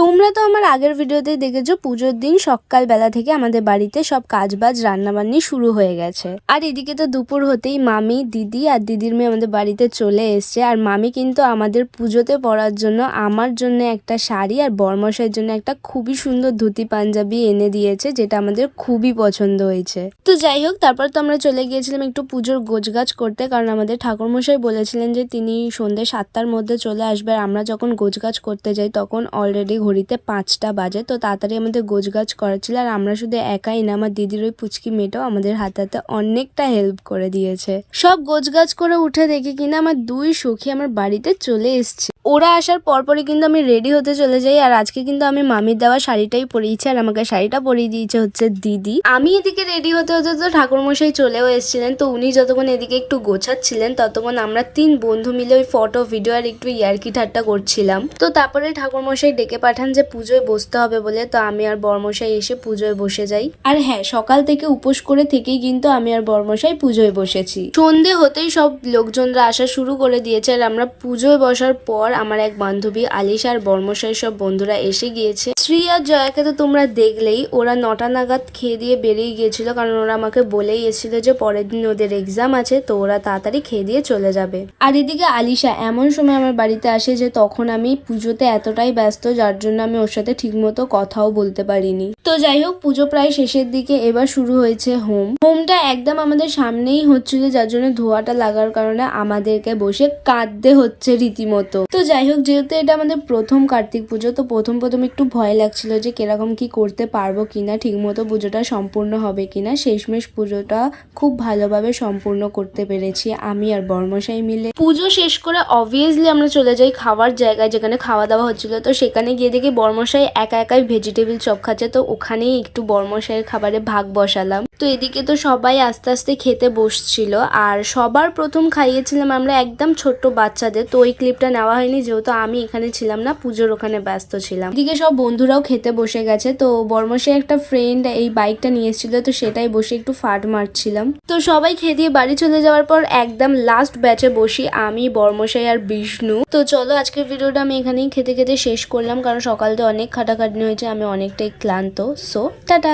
তোমরা তো আমার আগের ভিডিওতেই দেখেছো পুজোর দিন সকালবেলা থেকে আমাদের বাড়িতে সব কাজবাজ রান্নাবান্নি শুরু হয়ে গেছে। আর এদিকে তো দুপুর হতেই মামি, দিদি আর দিদির মেয়ে আমাদের বাড়িতে চলে এসছে। আর মামি কিন্তু আমাদের পুজোতে পরার জন্য আমার জন্য একটা শাড়ি আর বরমশাইয়ের জন্য একটা খুবই সুন্দর ধুতি পাঞ্জাবি এনে দিয়েছে, যেটা আমাদের খুবই পছন্দ হয়েছে। তো যাই হোক, তারপর তো আমরা চলে গিয়েছিলাম একটু পুজোর গোছগাছ করতে, কারণ আমাদের ঠাকুরমশাই বলেছিলেন যে তিনি সন্ধ্যে 7টার মধ্যে চলে আসবে। আর আমরা যখন গোছগাছ করতে যাই তখন অলরেডি ঘড়িতে 5টা বাজে। তো তাড়াতাড়ি আমাদের গোছগাছ করা ছিল। আর আমরা শুধু একাই না, আমার দিদির ওই পুচকি মেয়েটাও আমাদের হাতে হাতে অনেকটা হেল্প করে দিয়েছে। সব গোছগাছ করে উঠে দেখি কিনা আমার দুই সখী আমার বাড়িতে চলে এসছে। ওরা আসার পরপরই কিন্তু আমি রেডি হতে চলে যাই। আর আজকে কিন্তু আমি মামির দেওয়া শাড়িটাই পরিয়েছি, আর আমাকে শাড়িটা পরিয়ে দিয়েছে হচ্ছে দিদি। আমি এদিকে রেডি হতে হতে তো ঠাকুরমশাই চলেও এসেছিলেন। তো উনি যতক্ষণ এদিকে একটু গোছাচ্ছিলেন ততক্ষণ আমরা 3 বন্ধু মিলে ওই ফটো ভিডিও আর একটু ইয়ার্কি ঠাট্টা করছিলাম। তো তারপরে ঠাকুরমশাই ডেকে পাঠান যে পুজোয় বসতে হবে বলে। তো আমি আর বরমশাই এসে পুজোয় বসে যাই। আর হ্যাঁ, সকাল থেকে উপোস করে থেকেই কিন্তু আমি আর বরমশাই পুজোয় বসেছি। সন্ধে হতেই সব লোকজনরা আসা শুরু করে দিয়েছে। আর আমরা পুজোয় বসার পর আমার এক বান্ধবী আলিশা আর বরমশাই সব বন্ধুরা এসে গিয়েছে। শ্রী আর জয়াকে তো তোমরা দেখলেই, ওরা 9টা নাগাদ খেয়ে দিয়ে বেরিয়ে গিয়েছিল, কারণ ওরা আমাকে বলেই এসেছিল যে পরের দিন ওদের এক্সাম আছে, তো ওরা তাড়াতাড়ি খেয়ে দিয়ে চলে যাবে। আর এদিকে আলিশা এমন সময় আমার বাড়িতে আসে যে তখন আমি পুজোতে এতটাই ব্যস্ত, যার জন্য আমি ওর সাথে ঠিকমতো কথাও বলতে পারিনি। তো যাই হোক, পুজো প্রায় শেষের দিকে। এবার শুরু হয়েছে হোমটা একদম আমাদের সামনেই হচ্ছিল, যার জন্য ধোঁয়াটা লাগার কারণে আমাদেরকে বসে কাঁদতে হচ্ছে রীতিমতো। তো যাই হোক, যেহেতু এটা আমাদের প্রথম কার্তিক পুজো, তো প্রথম একটু ভয় লাগছিল যে কিরকম কি করতে পারবো কিনা, ঠিকমতো পুজোটা সম্পূর্ণ হবে কিনা। শেষমেশ পুজোটা খুব ভালোভাবে সম্পূর্ণ করতে পেরেছি আমি আর বরমশাই মিলে। পুজো শেষ করে অবভিয়াসলি আমরা চলে যাই খাওয়ার জায়গায়, যেখানে খাওয়া দাওয়া হচ্ছিল। তো সেখানে গিয়ে দেখি বরমশাই একা একাই ভেজিটেবল চপ খাচ্ছে। তো ওখানেই একটু বরমশাইয়ের খাবারে ভাগ বসালাম। তো এদিকে তো সবাই আস্তে আস্তে খেতে বসছিল। আর সবার প্রথম খাইয়েছিলাম আমরা একদম ছোট্ট বাচ্চাদের। তো ওই ক্লিপটা নেওয়া হয়নি, যেহেতু আমি এখানে ছিলাম না, পুজোর ওখানে ব্যস্ত ছিলাম। এদিকে সব বন্ধুরাও খেতে বসে গেছে। তো বরমশাই একটা ফ্রেন্ড এই বাইকটা নিয়ে এসেছিল, তো সেটাই বসে একটু ফাট মারছিলাম। তো সবাই খেয়ে দিয়ে বাড়ি চলে যাওয়ার পর একদম লাস্ট ব্যাচে বসি আমি, বরমশাই আর বিষ্ণু। তো চলো, আজকের ভিডিওটা আমি এখানেই খেতে খেতে শেষ করলাম, কারণ সকালতে অনেক খাটাখাটনি হয়েছে, আমি অনেকটাই ক্লান্ত। So tata.